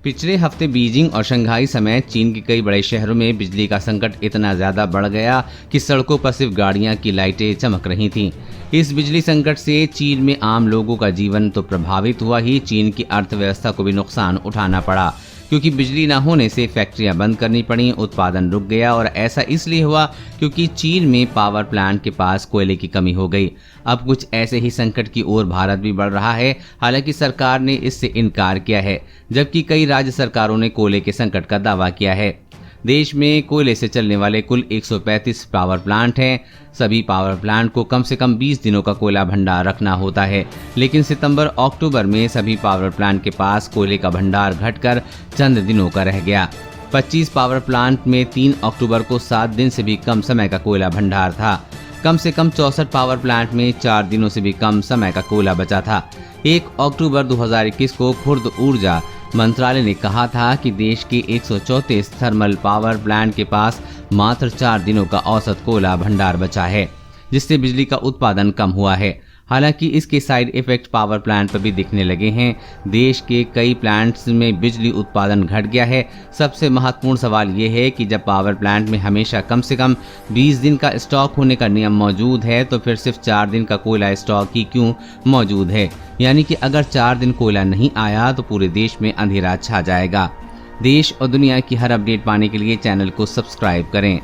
पिछले हफ्ते बीजिंग और शंघाई समेत चीन के कई बड़े शहरों में बिजली का संकट इतना ज्यादा बढ़ गया कि सड़कों पर सिर्फ गाड़ियां की लाइटें चमक रही थीं। इस बिजली संकट से चीन में आम लोगों का जीवन तो प्रभावित हुआ ही, चीन की अर्थव्यवस्था को भी नुकसान उठाना पड़ा, क्योंकि बिजली न होने से फैक्ट्रियां बंद करनी पड़ी, उत्पादन रुक गया। और ऐसा इसलिए हुआ क्योंकि चीन में पावर प्लांट के पास कोयले की कमी हो गई। अब कुछ ऐसे ही संकट की ओर भारत भी बढ़ रहा है। हालांकि सरकार ने इससे इनकार किया है, जबकि कई राज्य सरकारों ने कोयले के संकट का दावा किया है। देश में कोयले से चलने वाले कुल 135 पावर प्लांट हैं। सभी पावर प्लांट को कम से कम 20 दिनों का कोयला भंडार रखना होता है, लेकिन सितंबर अक्टूबर में सभी पावर प्लांट के पास कोयले का भंडार घटकर चंद दिनों का रह गया। 25 पावर प्लांट में 3 अक्टूबर को 7 दिन से भी कम समय का कोयला भंडार था। कम से कम 64 पावर प्लांट में 4 दिनों से भी कम समय का कोयला बचा था। 1 अक्टूबर 2021 को खुर्द ऊर्जा मंत्रालय ने कहा था कि देश के 134 थर्मल पावर प्लांट के पास मात्र 4 दिनों का औसत कोयला भंडार बचा है, जिससे बिजली का उत्पादन कम हुआ है। हालांकि इसके साइड इफेक्ट पावर प्लांट पर भी दिखने लगे हैं। देश के कई प्लांट्स में बिजली उत्पादन घट गया है। सबसे महत्वपूर्ण सवाल ये है कि जब पावर प्लांट में हमेशा कम से कम 20 दिन का स्टॉक होने का नियम मौजूद है, तो फिर सिर्फ 4 दिन का कोयला स्टॉक ही क्यों मौजूद है? यानी कि अगर 4 दिन कोयला नहीं आया तो पूरे देश में अंधेरा छा जाएगा। देश और दुनिया की हर अपडेट पाने के लिए चैनल को सब्सक्राइब करें।